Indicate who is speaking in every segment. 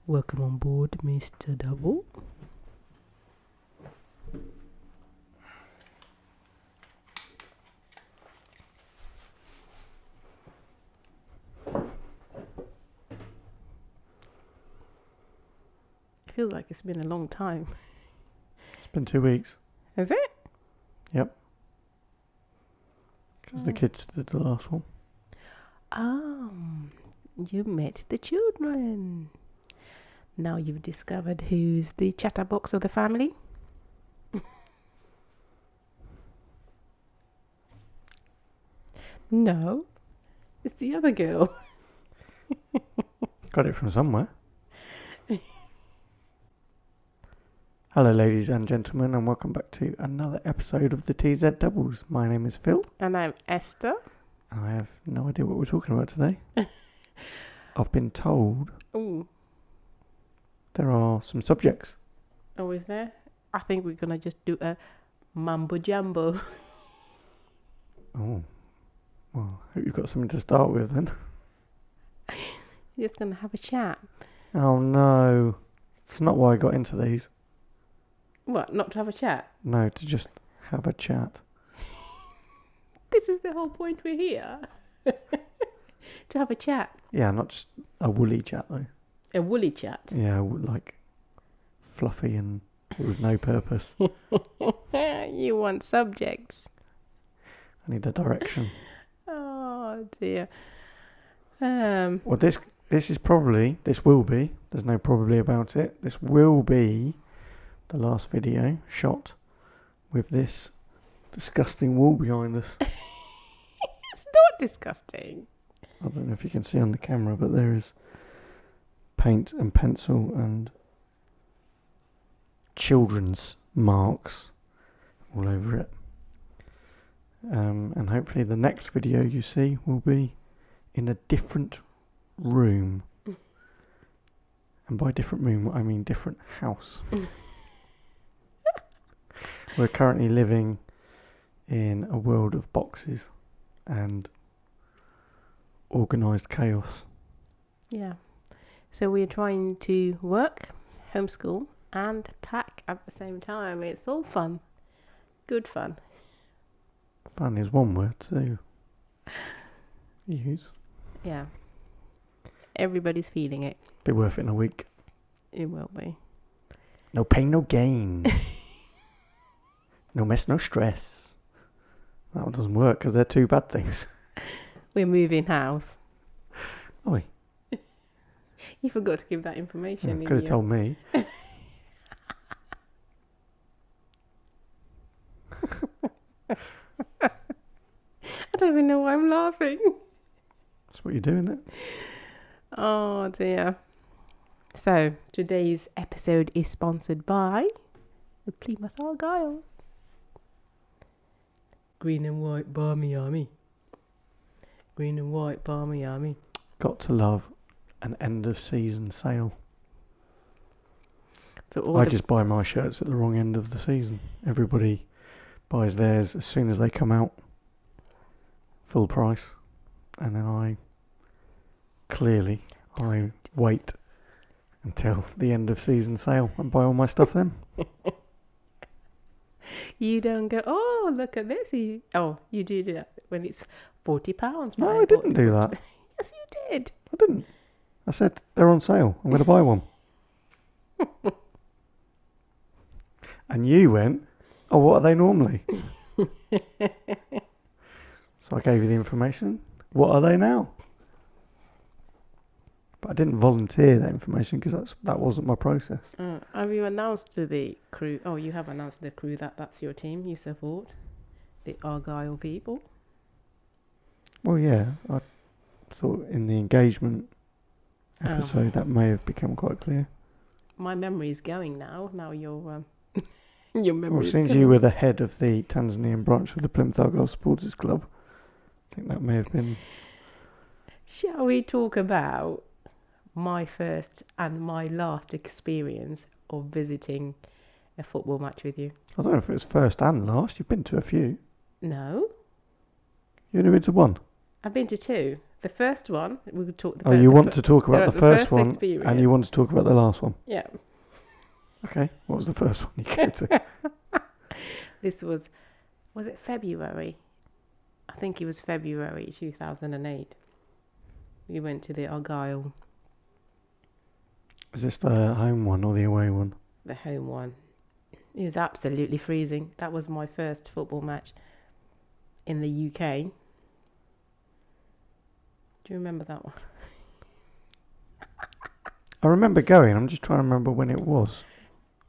Speaker 1: Welcome on board, Mr. Double. Feels like it's been a long time.
Speaker 2: It's been 2 weeks.
Speaker 1: Is it?
Speaker 2: Yep. Because the kids did the last one.
Speaker 1: You met the children. Now you've discovered who's the chatterbox of the family. No, it's the other girl.
Speaker 2: Got it from somewhere. Hello ladies and gentlemen, and welcome back to another episode of the TZ Doubles. My name is Phil.
Speaker 1: And I'm Esther.
Speaker 2: And I have no idea what we're talking about today. I've been told
Speaker 1: Ooh.
Speaker 2: there are some subjects.
Speaker 1: Oh, is there? I think we're going to just do a mambo jumbo.
Speaker 2: Oh, well, I hope you've got something to start with then.
Speaker 1: You're just going to have a chat.
Speaker 2: Oh no, it's not why I got into these.
Speaker 1: What, not to have a chat?
Speaker 2: No, to just have a chat.
Speaker 1: This is the whole point we're here. To have a chat.
Speaker 2: Yeah, not just a woolly chat though.
Speaker 1: A woolly chat.
Speaker 2: Yeah, like fluffy and with no purpose.
Speaker 1: You want subjects.
Speaker 2: I need a direction.
Speaker 1: Oh dear.
Speaker 2: Well, this will be, there's no probably about it, this will be the last video shot with this disgusting wall behind us.
Speaker 1: It's not disgusting.
Speaker 2: I don't know if you can see on the camera, but there is paint and pencil and children's marks all over it. And hopefully the next video you see will be in a different room. And by different room, I mean different house. We're currently living in a world of boxes and organised chaos.
Speaker 1: Yeah. So we're trying to work, homeschool, and pack at the same time. It's all fun. Good fun.
Speaker 2: Fun is one word to use.
Speaker 1: Yeah. Everybody's feeling it.
Speaker 2: Be worth it in a week.
Speaker 1: It will be.
Speaker 2: No pain, no gain. No mess, no stress. That one doesn't work because they're two bad things.
Speaker 1: We're moving house.
Speaker 2: Oi.
Speaker 1: You forgot to give that information.
Speaker 2: Could have told me.
Speaker 1: I don't even know why I'm laughing.
Speaker 2: That's what you're doing, isn't it?
Speaker 1: Oh dear. So today's episode is sponsored by the Plymouth Argyle. Green and white barmy army. Green and white barmy army.
Speaker 2: Got to love an end of season sale.
Speaker 1: So
Speaker 2: I just buy my shirts at the wrong end of the season. Everybody buys theirs as soon as they come out, full price, and then I wait until the end of season sale and buy all my stuff then.
Speaker 1: You don't go, oh, look at this. You do that when it's £40.
Speaker 2: No, I didn't do that.
Speaker 1: Yes, you did.
Speaker 2: I didn't. I said they're on sale. I'm going to buy one. And you went, oh, what are they normally? So I gave you the information. What are they now? But I didn't volunteer that information because that wasn't my process.
Speaker 1: Have you announced to the crew? Oh, you have announced to the crew that that's your team you support, the Argyle people.
Speaker 2: Well, yeah, I thought in the engagement episode that may have become quite clear.
Speaker 1: My memory is going now. Now your memory.
Speaker 2: Well,
Speaker 1: is
Speaker 2: since
Speaker 1: going.
Speaker 2: you were the head of the Tanzanian branch of the Plymouth Argyle Supporters Club, I think that may have been.
Speaker 1: Shall we talk about my first and my last experience of visiting a football match with you?
Speaker 2: I don't know if it was first and last. You've been to a few.
Speaker 1: No.
Speaker 2: You've only been to one.
Speaker 1: I've been to two. The first one, we could talk.
Speaker 2: Oh, you want to talk about the first one,
Speaker 1: experience.
Speaker 2: and you want to talk about the last one.
Speaker 1: Yeah.
Speaker 2: Okay. What was the first one you came to?
Speaker 1: This was it February? I think it was February 2008. We went to the Argyle.
Speaker 2: Is this the home one or the away one?
Speaker 1: The home one. It was absolutely freezing. That was my first football match in the UK. Do you remember that one?
Speaker 2: I remember going. I'm just trying to remember when it was.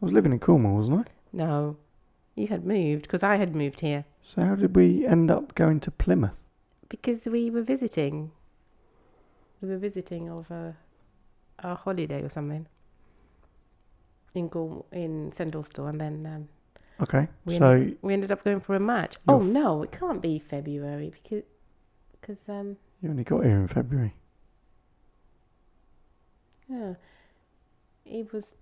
Speaker 2: I was living in Cornwall, wasn't I?
Speaker 1: No, you had moved because I had moved here.
Speaker 2: So how did we end up going to Plymouth?
Speaker 1: Because we were visiting. We were visiting of a holiday or something in St Austell, and then
Speaker 2: Okay,
Speaker 1: we ended up going for a match. Oh no, it can't be February because
Speaker 2: you only got here in February.
Speaker 1: Yeah, it was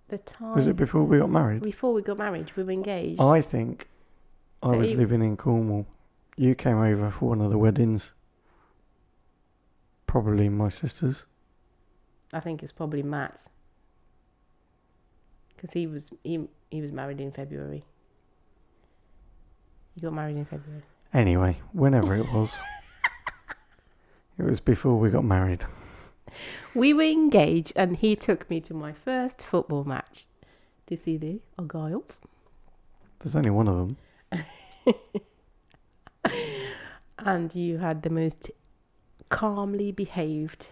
Speaker 1: the time.
Speaker 2: Was it before we got married?
Speaker 1: Before we got married, we were engaged.
Speaker 2: I think I was living in Cornwall. You came over for one of the weddings. Probably my sister's.
Speaker 1: I think it's probably Matt's. Because he was married in February. He got married in February.
Speaker 2: Anyway, whenever it was. It was before we got married.
Speaker 1: We were engaged and he took me to my first football match. Do you see the Argyle?
Speaker 2: There's only one of them.
Speaker 1: And you had the most calmly behaved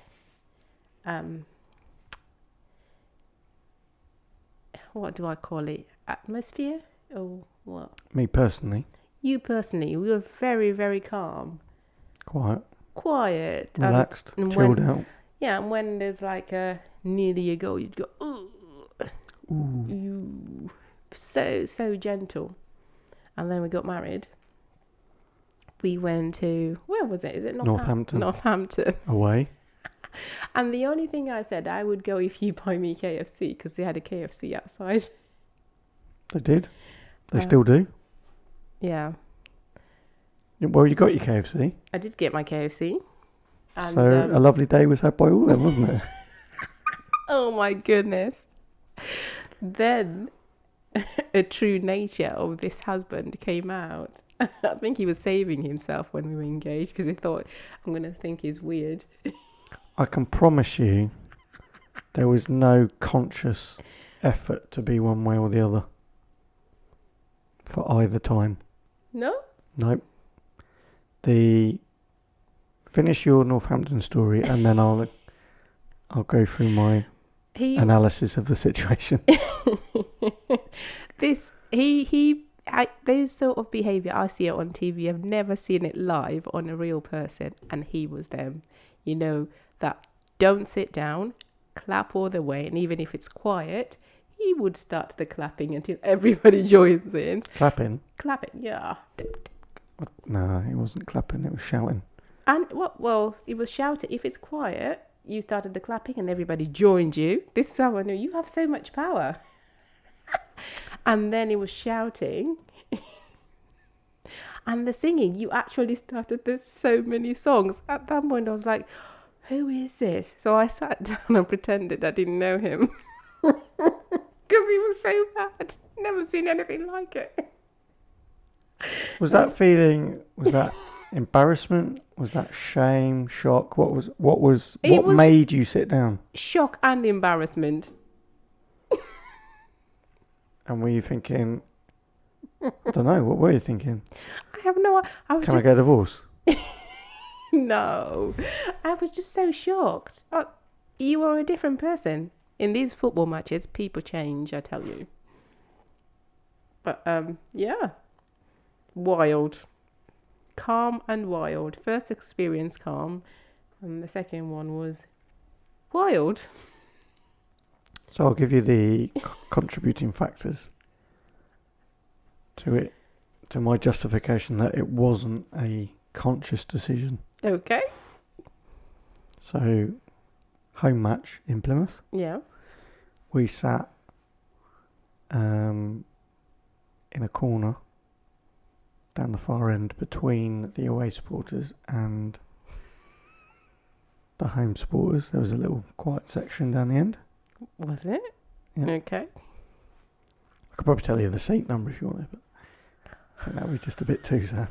Speaker 1: what do I call it? Atmosphere? Or what?
Speaker 2: Me personally.
Speaker 1: You personally, we were very, very calm.
Speaker 2: Quiet. Relaxed.
Speaker 1: And
Speaker 2: chilled out.
Speaker 1: Yeah, and when there's like nearly a goal, you'd go, ooh. You so gentle. And then we got married. We went to, where was it? Is it
Speaker 2: Northampton?
Speaker 1: Northampton.
Speaker 2: Away.
Speaker 1: And the only thing I said, I would go if you buy me KFC, because they had a KFC outside.
Speaker 2: They did. They still do.
Speaker 1: Yeah.
Speaker 2: Well, you got your KFC.
Speaker 1: I did get my KFC. And,
Speaker 2: so a lovely day was had by all then, wasn't it?
Speaker 1: Oh my goodness. Then a true nature of this husband came out. I think he was saving himself when we were engaged because he thought, I'm going to think he's weird.
Speaker 2: I can promise you there was no conscious effort to be one way or the other for either time.
Speaker 1: No?
Speaker 2: Nope. Finish your Northampton story and then I'll go through my analysis of the situation. Those sort of behaviour, I see it on TV. I've never seen it live on a real person, and he was them. You know, that don't sit down, clap all the way, and even if it's quiet, he would start the clapping until everybody joins in. Clapping?
Speaker 1: Clapping, yeah.
Speaker 2: No, it wasn't clapping, it was shouting.
Speaker 1: And, well, it was shouting. If it's quiet, you started the clapping and everybody joined you. This is how I know you have so much power. And then it was shouting. And the singing, you actually started there's so many songs. At that point, I was like, who is this? So I sat down and pretended I didn't know him. Because he was so bad. Never seen anything like it.
Speaker 2: Was that embarrassment? Was that shame, shock? What made you sit down?
Speaker 1: Shock and embarrassment.
Speaker 2: And were you thinking, I don't know, what were you thinking?
Speaker 1: I have no idea.
Speaker 2: Can I get a divorce?
Speaker 1: No. I was just so shocked. You are a different person. In these football matches, people change, I tell you. But, yeah. Wild. Calm and wild. First experience, calm. And the second one was wild.
Speaker 2: So I'll give you the contributing factors to my justification that it wasn't a conscious decision.
Speaker 1: Okay.
Speaker 2: So, home match in Plymouth.
Speaker 1: Yeah.
Speaker 2: We sat in a corner down the far end between the away supporters and the home supporters. There was a little quiet section down the end.
Speaker 1: Was it?
Speaker 2: Yeah.
Speaker 1: Okay.
Speaker 2: I could probably tell you the seat number if you wanted, but I think that would be just a bit too sad.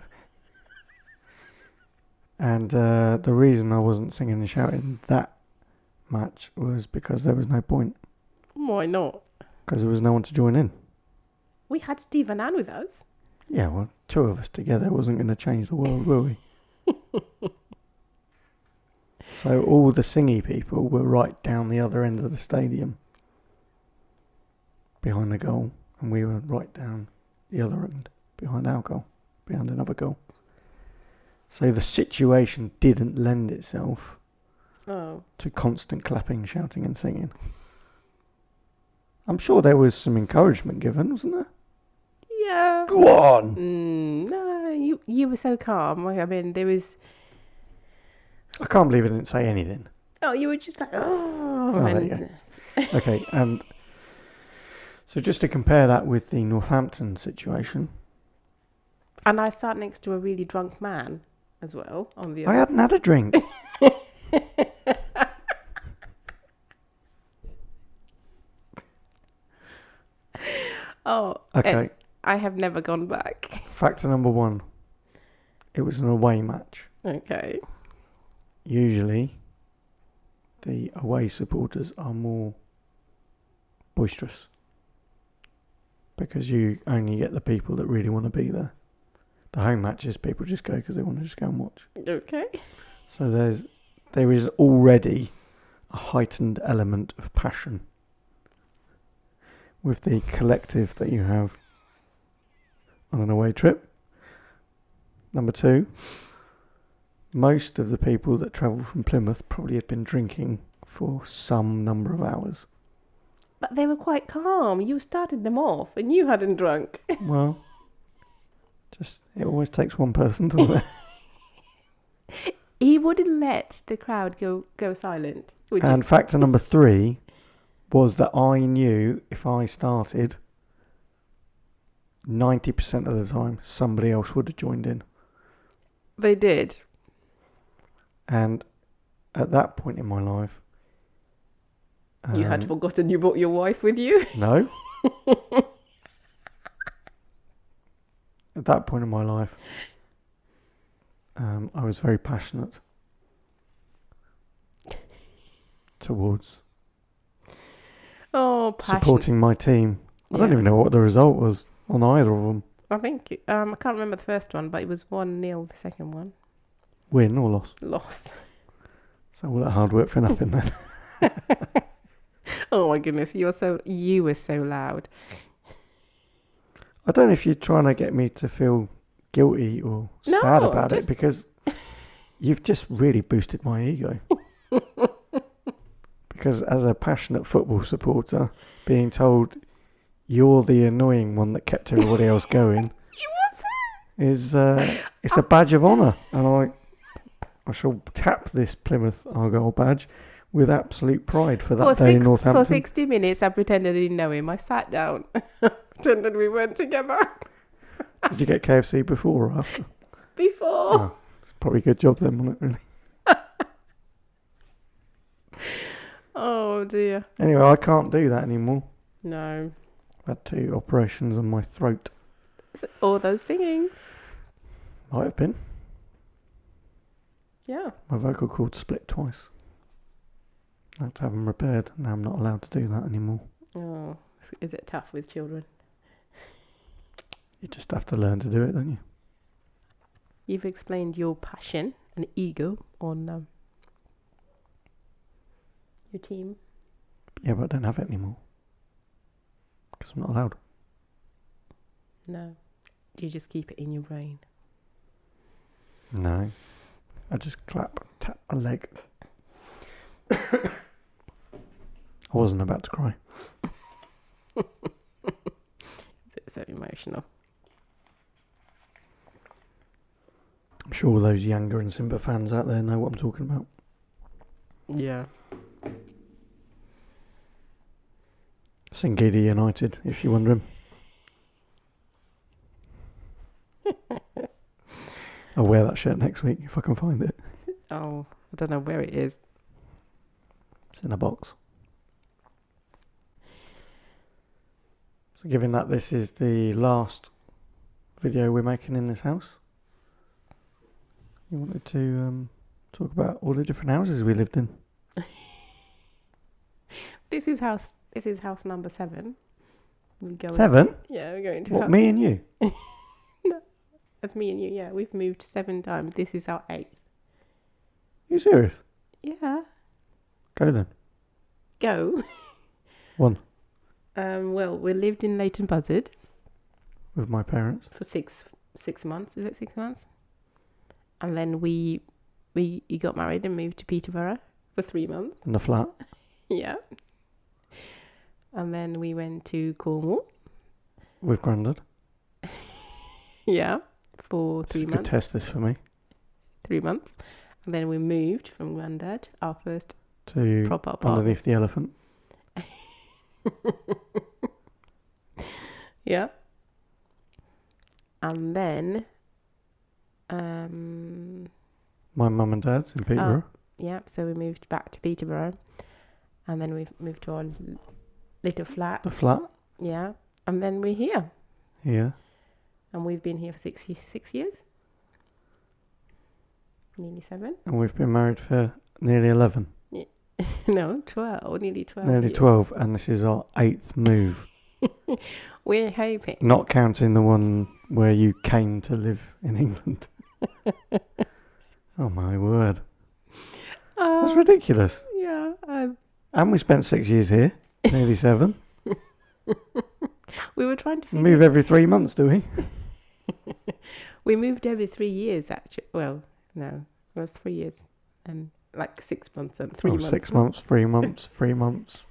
Speaker 2: And the reason I wasn't singing and shouting that match was because there was no point.
Speaker 1: Why not?
Speaker 2: Because there was no one to join in.
Speaker 1: We had Steve and Anne with us.
Speaker 2: Yeah, well, two of us together wasn't going to change the world, were we? So all the singy people were right down the other end of the stadium, behind the goal, and we were right down the other end, behind our goal, behind another goal. So the situation didn't lend itself to constant clapping, shouting and singing. I'm sure there was some encouragement given, wasn't there?
Speaker 1: Yeah.
Speaker 2: Go on!
Speaker 1: No, you were so calm. I mean, there was...
Speaker 2: I can't believe I didn't say anything.
Speaker 1: Oh, you were just like, oh.
Speaker 2: There you go. Okay, and so just to compare that with the Northampton situation.
Speaker 1: And I sat next to a really drunk man as well. On the
Speaker 2: I hadn't had a drink.
Speaker 1: Oh,
Speaker 2: Okay.
Speaker 1: I have never gone back.
Speaker 2: Factor number 1. It was an away match.
Speaker 1: Okay.
Speaker 2: Usually, the away supporters are more boisterous. Because you only get the people that really want to be there. The home matches, people just go because they want to just go and watch.
Speaker 1: Okay.
Speaker 2: So there is already a heightened element of passion with the collective that you have on an away trip. Number 2, most of the people that travel from Plymouth probably had been drinking for some number of hours.
Speaker 1: But they were quite calm. You started them off and you hadn't drunk.
Speaker 2: Well, it always takes one person, doesn't it?
Speaker 1: He wouldn't let the crowd go silent. Would you?
Speaker 2: And factor number 3 was that I knew if I started, 90% of the time somebody else would have joined in.
Speaker 1: They did.
Speaker 2: And at that point in my life...
Speaker 1: You had forgotten you brought your wife with you?
Speaker 2: No. At that point in my life, I was very passionate towards supporting my team. I don't even know what the result was on either of them.
Speaker 1: I think, I can't remember the first one, but it was 1-0 the second one.
Speaker 2: Win or loss?
Speaker 1: Loss.
Speaker 2: So all that hard work for nothing then.
Speaker 1: Oh my goodness, you were so loud.
Speaker 2: I don't know if you're trying to get me to feel guilty or sad about it, because you've just really boosted my ego. Because as a passionate football supporter, being told you're the annoying one that kept everybody else going is it's a badge of honour, and I shall tap this Plymouth Argyle badge with absolute pride for that day in Northampton.
Speaker 1: For 60 minutes I pretended I didn't know him. I sat down, pretended we weren't together.
Speaker 2: Did you get KFC before or after?
Speaker 1: Before.
Speaker 2: Oh, it's probably a good job then, wasn't it, really?
Speaker 1: Oh dear.
Speaker 2: Anyway, I can't do that anymore.
Speaker 1: No.
Speaker 2: I've had 2 operations on my throat.
Speaker 1: All those singings.
Speaker 2: Might have been.
Speaker 1: Yeah.
Speaker 2: My vocal cord split twice. I had to have them repaired. Now I'm not allowed to do that anymore.
Speaker 1: Oh, is it tough with children?
Speaker 2: You just have to learn to do it, don't you?
Speaker 1: You've explained your passion and ego on your team.
Speaker 2: Yeah, but I don't have it anymore. Because I'm not allowed.
Speaker 1: No. You just keep it in your brain.
Speaker 2: No. I just tap a leg. I wasn't about to cry.
Speaker 1: It's so emotional.
Speaker 2: I'm sure all those Younger and Simba fans out there know what I'm talking about.
Speaker 1: Yeah.
Speaker 2: Singida United, if you're wondering. I'll wear that shirt next week if I can find it.
Speaker 1: Oh, I don't know where it is.
Speaker 2: It's in a box. So given that this is the last video we're making in this house, you wanted to talk about all the different houses we lived in.
Speaker 1: This is house number 7. We're
Speaker 2: 7?
Speaker 1: Yeah, we're going to.
Speaker 2: What, me and you?
Speaker 1: No, that's me and you. Yeah, we've moved 7 times. This is our 8th.
Speaker 2: You serious?
Speaker 1: Yeah.
Speaker 2: Go then.
Speaker 1: Go.
Speaker 2: 1.
Speaker 1: Well, we lived in Leighton Buzzard
Speaker 2: With my parents.
Speaker 1: for 6 months. Is it 6 months? And then we got married and moved to Peterborough for 3 months.
Speaker 2: In the flat.
Speaker 1: Yeah. And then we went to Cornwall.
Speaker 2: With Grandad.
Speaker 1: Yeah. For 3
Speaker 2: You could
Speaker 1: months.
Speaker 2: test this for me.
Speaker 1: 3 months. And then we moved from Grandad, our first
Speaker 2: To
Speaker 1: proper apartment.
Speaker 2: underneath the elephant.
Speaker 1: Yeah. And then
Speaker 2: My mum and dad's in Peterborough.
Speaker 1: yeah, so we moved back to Peterborough. And then we've moved to our little flat.
Speaker 2: The flat.
Speaker 1: Yeah. And then we're here.
Speaker 2: Yeah.
Speaker 1: And we've been here for 6 years. Nearly 7.
Speaker 2: And we've been married for nearly 11.
Speaker 1: No, 12. Nearly 12
Speaker 2: Nearly
Speaker 1: years.
Speaker 2: 12. And this is our 8th move.
Speaker 1: We're hoping.
Speaker 2: Not counting the one where you came to live in England. Oh my word. That's ridiculous.
Speaker 1: Yeah.
Speaker 2: And we spent 6 years here. Nearly 7.
Speaker 1: We were trying to figure.
Speaker 2: Move every 3 months, do we?
Speaker 1: We moved every 3 years, actually. Well, no, it was 3 years and like 6 months and 3 months.
Speaker 2: 6 months, 3 months, 3 months.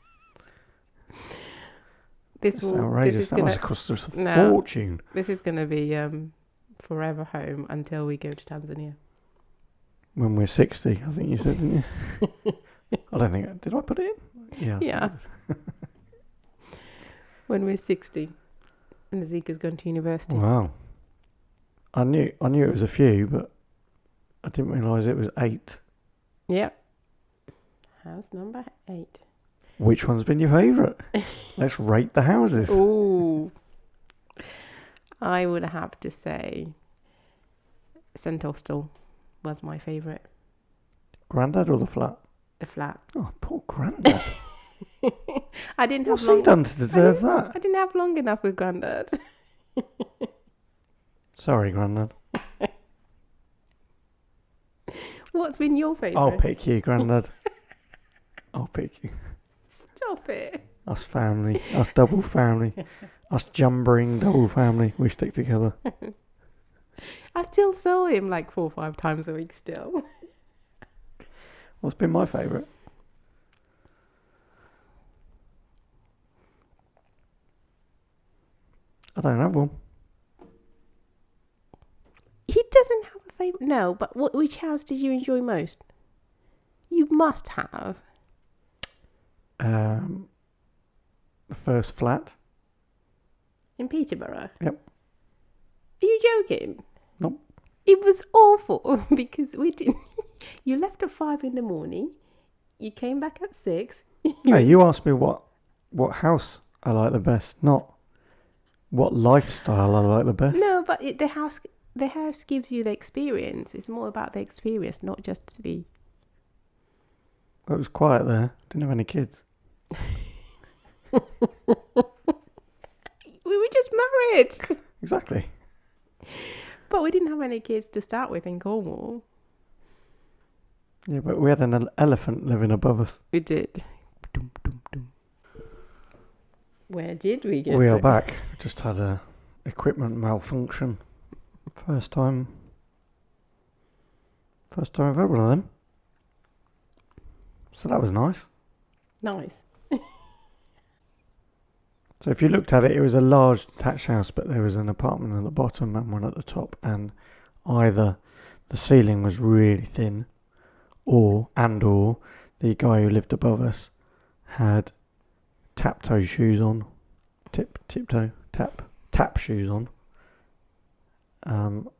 Speaker 1: This
Speaker 2: That's
Speaker 1: will.
Speaker 2: outrageous.
Speaker 1: This is
Speaker 2: That
Speaker 1: gonna.
Speaker 2: must have cost us a
Speaker 1: No.
Speaker 2: fortune.
Speaker 1: This is gonna be forever home until we go to Tanzania.
Speaker 2: When we're 60, I think you said, didn't you? I don't think. Did I put it in? Yeah.
Speaker 1: Yeah. When we're 60, and Zika's going to university.
Speaker 2: Wow. I knew it was a few, but I didn't realise it was 8.
Speaker 1: Yep. House number 8.
Speaker 2: Which one's been your favourite? Let's rate the houses.
Speaker 1: Ooh. I would have to say St Austell was my favourite.
Speaker 2: Grandad or the flat?
Speaker 1: The flat.
Speaker 2: Oh, poor Grandad.
Speaker 1: I didn't
Speaker 2: What's
Speaker 1: have long.
Speaker 2: he done to deserve that?
Speaker 1: I didn't have long enough with Grandad.
Speaker 2: Sorry, Grandad.
Speaker 1: What's been your favourite?
Speaker 2: I'll pick you, Grandad. I'll pick you.
Speaker 1: Stop it.
Speaker 2: Us family. Us double family. Us jumbering double family. We stick together.
Speaker 1: I still saw him like 4 or 5 times a week still.
Speaker 2: What's been my favourite? I don't have one.
Speaker 1: He doesn't have a favourite. No, but which house did you enjoy most? You must have.
Speaker 2: The first flat.
Speaker 1: In Peterborough?
Speaker 2: Yep.
Speaker 1: Are you joking?
Speaker 2: Nope.
Speaker 1: It was awful because we didn't. You left at 5 in the morning. You came back at 6.
Speaker 2: No, you asked me what house I like the best, not what lifestyle I like the best.
Speaker 1: No, but the house gives you the experience. It's more about the experience, not just the.
Speaker 2: It was quiet there. Didn't have any kids.
Speaker 1: We were just married.
Speaker 2: Exactly.
Speaker 1: But we didn't have any kids to start with in Cornwall.
Speaker 2: Yeah, but we had an elephant living above us.
Speaker 1: We did. Where did we get
Speaker 2: We
Speaker 1: to?
Speaker 2: are back. Just had a equipment malfunction. First time I've had one of them. So that was nice.
Speaker 1: Nice.
Speaker 2: So if you looked at it, it was a large detached house, but there was an apartment at the bottom and one at the top, and either the ceiling was really thin, or the guy who lived above us had tap shoes on, tap shoes on,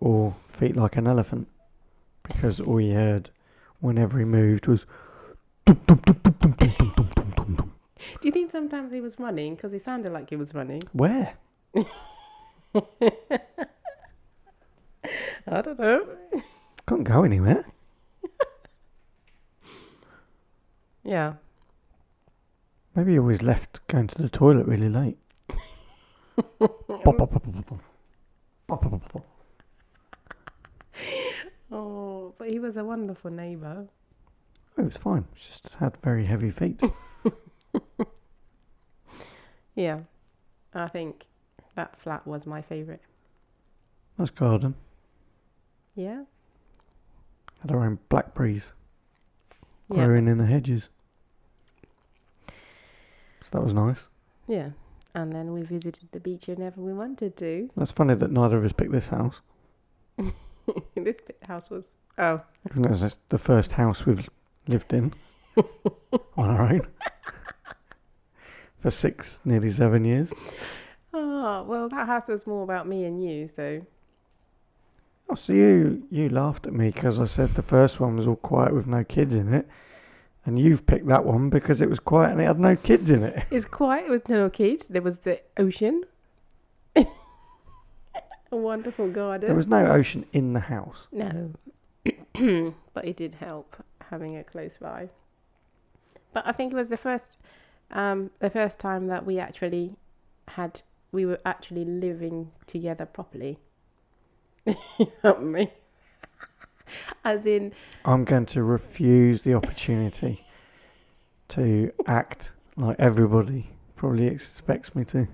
Speaker 2: or feet like an elephant, because all you heard whenever he moved was dum, dum, dum, dum, dum, dum,
Speaker 1: Do you think sometimes he was running? Because he sounded like he was running.
Speaker 2: Where?
Speaker 1: I don't know.
Speaker 2: Couldn't go anywhere.
Speaker 1: Yeah.
Speaker 2: Maybe he always left going to the toilet really late. Pop, pop, pop, pop, pop. Pop, pop, pop, pop.
Speaker 1: Oh, but he was a wonderful neighbour.
Speaker 2: Oh, it was fine. It's just had very heavy feet.
Speaker 1: Yeah. I think that flat was my favourite.
Speaker 2: Nice garden.
Speaker 1: Yeah.
Speaker 2: Had our own blackberries
Speaker 1: Yeah.
Speaker 2: growing in the hedges. So that was nice.
Speaker 1: Yeah. And then we visited the beach whenever we wanted to.
Speaker 2: That's funny that neither of us picked this house.
Speaker 1: This house was... Oh.
Speaker 2: Even though it's the first house we've lived in on our own for 6, nearly 7 years.
Speaker 1: Oh, well, that house was more about me and you, so...
Speaker 2: Oh, so you laughed at me because I said the first one was all quiet with no kids in it. And you've picked that one because it was quiet and it had no kids in it.
Speaker 1: It's quiet with no kids. There was the ocean. A wonderful garden.
Speaker 2: There was no ocean in the house.
Speaker 1: No. But it did help having it close by. But I think it was the first time that we were actually living together properly. Help me. As in...
Speaker 2: I'm going to refuse the opportunity to act like everybody probably expects me to.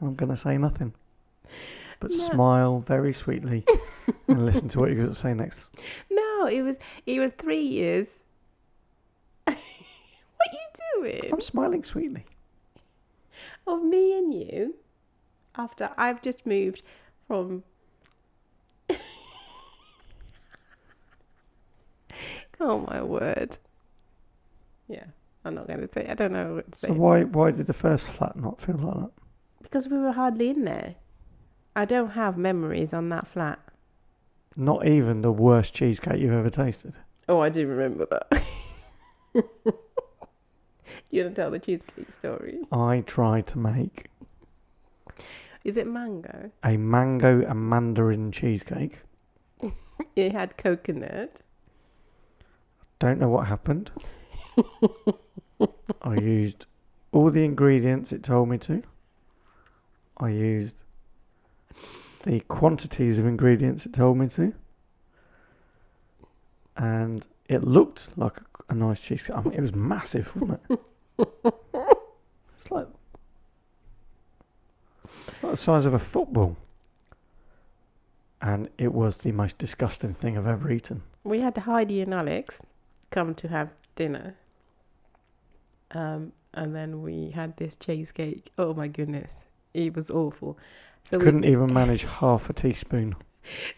Speaker 2: I'm going to say nothing. But smile very sweetly and listen to what you're going to say next.
Speaker 1: No, it was 3 years. What are you doing?
Speaker 2: I'm smiling sweetly.
Speaker 1: Of me and you, after I've just moved from... Oh my word. Yeah, I'm not going to say. I don't know what to say.
Speaker 2: So why did the first flat not feel like that?
Speaker 1: Because we were hardly in there. I don't have memories on that flat.
Speaker 2: Not even the worst cheesecake you've ever tasted.
Speaker 1: Oh, I do remember that. You want to tell the cheesecake story?
Speaker 2: I tried to make...
Speaker 1: Is it mango?
Speaker 2: A mango and mandarin cheesecake.
Speaker 1: It had coconut.
Speaker 2: Don't know what happened. I used all the ingredients it told me to. I used the quantities of ingredients it told me to. And it looked like a nice cheesecake. I mean, it was massive, wasn't it? It's like the size of a football. And it was the most disgusting thing I've ever eaten.
Speaker 1: We had Heidi and Alex come to have dinner. And then we had this cheesecake. Oh my goodness. It was awful. So
Speaker 2: couldn't even manage half a teaspoon.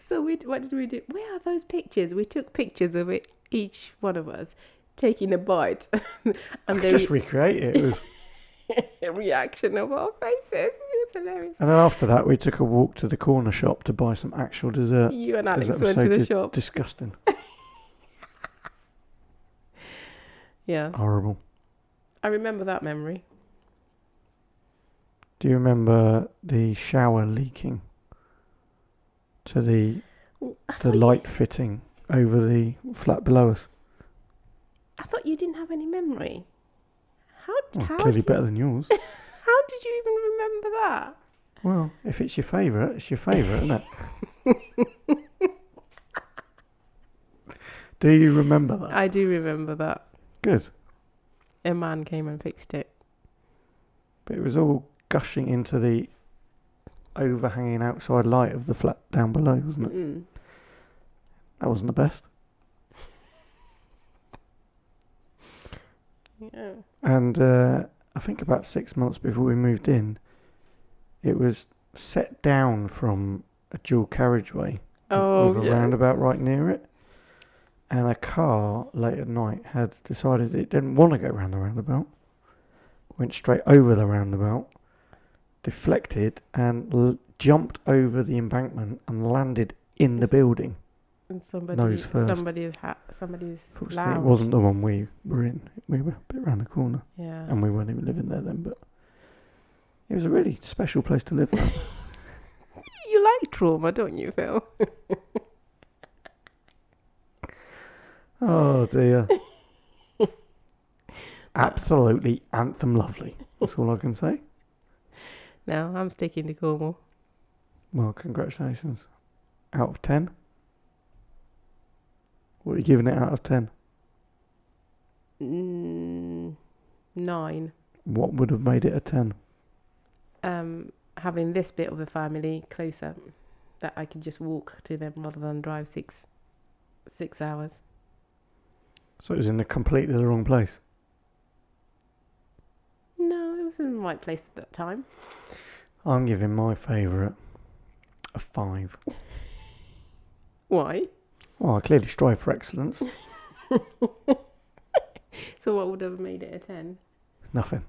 Speaker 1: So what did we do? Where are those pictures? We took pictures of it, each one of us, taking a bite. And
Speaker 2: just recreate it. It was
Speaker 1: a reaction of our faces. It was hilarious.
Speaker 2: And then after that, we took a walk to the corner shop to buy some actual dessert.
Speaker 1: You and Alex went to the shop.
Speaker 2: Disgusting.
Speaker 1: Yeah.
Speaker 2: Horrible.
Speaker 1: I remember that memory.
Speaker 2: Do you remember the shower leaking to the light fitting over the flat below us?
Speaker 1: I thought you didn't have any memory. How
Speaker 2: Clearly better than yours.
Speaker 1: How did you even remember that?
Speaker 2: Well, if it's your favourite, it's your favourite, isn't it? Do you remember that?
Speaker 1: I do remember that.
Speaker 2: Good.
Speaker 1: A man came and fixed it.
Speaker 2: But it was all gushing into the overhanging outside light of the flat down below, wasn't it?
Speaker 1: Mm-mm.
Speaker 2: That wasn't the best.
Speaker 1: Yeah.
Speaker 2: And I think about 6 months before we moved in, it was set down from a dual carriageway with a roundabout right near it. And a car late at night had decided it didn't want to go round the roundabout. Went straight over the roundabout, deflected and jumped over the embankment and landed in the building.
Speaker 1: And
Speaker 2: Nose first.
Speaker 1: somebody's
Speaker 2: Fortunately,
Speaker 1: loud.
Speaker 2: it wasn't the one we were in. We were a bit round the corner.
Speaker 1: Yeah.
Speaker 2: And we weren't even living there then, but it was a really special place to live. That.
Speaker 1: You like trauma, don't you, Phil?
Speaker 2: Oh dear. Absolutely anthem lovely. That's all I can say.
Speaker 1: No, I'm sticking to Cornwall.
Speaker 2: Well, congratulations. Out of 10? What are you giving it out of 10?
Speaker 1: 9.
Speaker 2: What would have made it a 10?
Speaker 1: Having this bit of the family closer, that I could just walk to them rather than drive 6 hours.
Speaker 2: So it was in completely the wrong place?
Speaker 1: No, it was in the right place at that time.
Speaker 2: I'm giving my favourite a 5.
Speaker 1: Why?
Speaker 2: Well, I clearly strive for excellence.
Speaker 1: So what would have made it a 10?
Speaker 2: Nothing.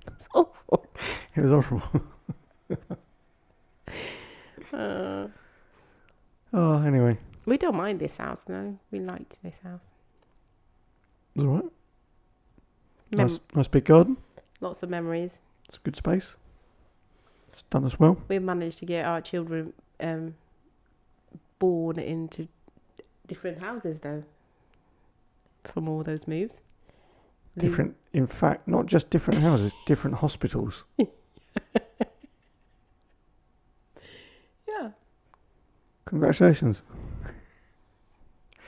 Speaker 1: That's awful.
Speaker 2: It was horrible. Oh, anyway.
Speaker 1: We don't mind this house, no. We liked this house.
Speaker 2: It was alright. Nice big garden.
Speaker 1: Lots of memories.
Speaker 2: It's a good space. It's done as well.
Speaker 1: We've managed to get our children born into different houses, though, from all those moves.
Speaker 2: Different, in fact, not just different houses, different hospitals.
Speaker 1: Yeah.
Speaker 2: Congratulations.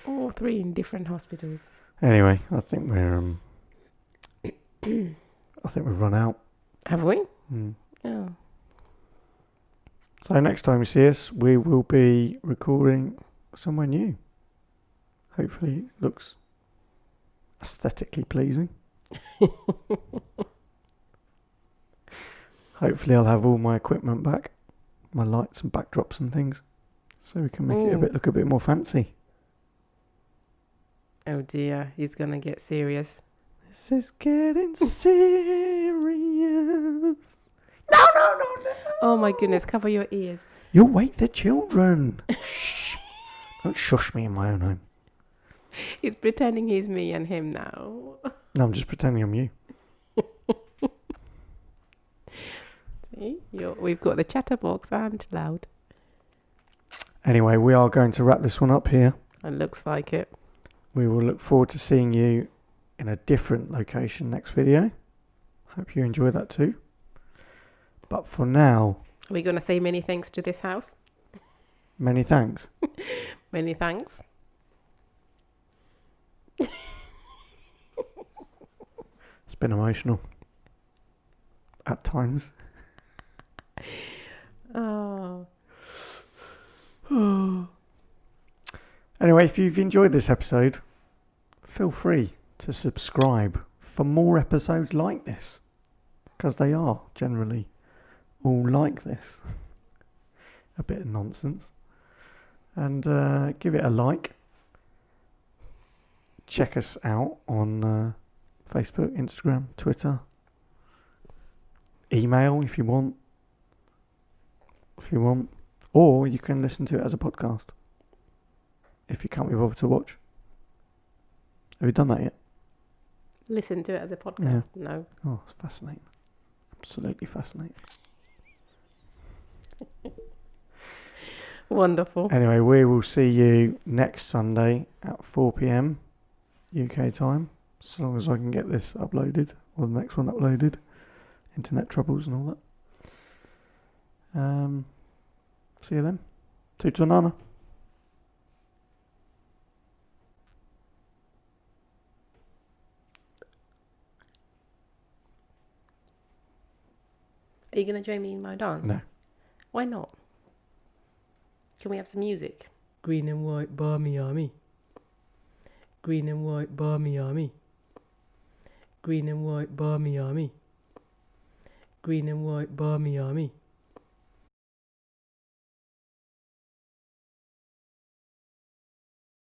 Speaker 1: All 3 in different hospitals.
Speaker 2: Anyway, I think we've run out.
Speaker 1: Have we?
Speaker 2: Mm.
Speaker 1: Oh.
Speaker 2: So next time you see us, we will be recording somewhere new. Hopefully it looks aesthetically pleasing. Hopefully I'll have all my equipment back, my lights and backdrops and things, so we can make it look a bit more fancy.
Speaker 1: Oh dear, he's gonna get serious.
Speaker 2: This is getting serious. No.
Speaker 1: Oh my goodness, cover your ears.
Speaker 2: You'll wake the children. Shh. Don't shush me in my own home.
Speaker 1: He's pretending he's me and him now.
Speaker 2: No, I'm just pretending I'm you.
Speaker 1: See? We've got the chatterbox and loud.
Speaker 2: Anyway, we are going to wrap this one up here.
Speaker 1: It looks like it.
Speaker 2: We will look forward to seeing you in a different location next video. Hope you enjoy that too. But for now...
Speaker 1: Are we going to say many thanks to this house?
Speaker 2: Many thanks.
Speaker 1: Many thanks.
Speaker 2: It's been emotional. At times.
Speaker 1: Oh.
Speaker 2: Anyway, if you've enjoyed this episode, feel free to subscribe for more episodes like this, because they are generally all like this. A bit of nonsense. And give it a like. Check us out on Facebook, Instagram, Twitter. Email if you want. Or you can listen to it as a podcast. If you can't be bothered to watch. Have you done that yet?
Speaker 1: Listen to it as a podcast? Yeah. No.
Speaker 2: Oh, it's fascinating. Absolutely fascinating.
Speaker 1: Wonderful.
Speaker 2: Anyway, we will see you next Sunday at 4 p.m. UK time. As long as I can get this uploaded, or the next one uploaded. Internet troubles and all that. See you then. Tutanana.
Speaker 1: Are you going to join me in my dance?
Speaker 2: No.
Speaker 1: Why not? Can we have some music? Green and white barmy army. Green and white barmy army. Green and white barmy army. Green and white barmy army.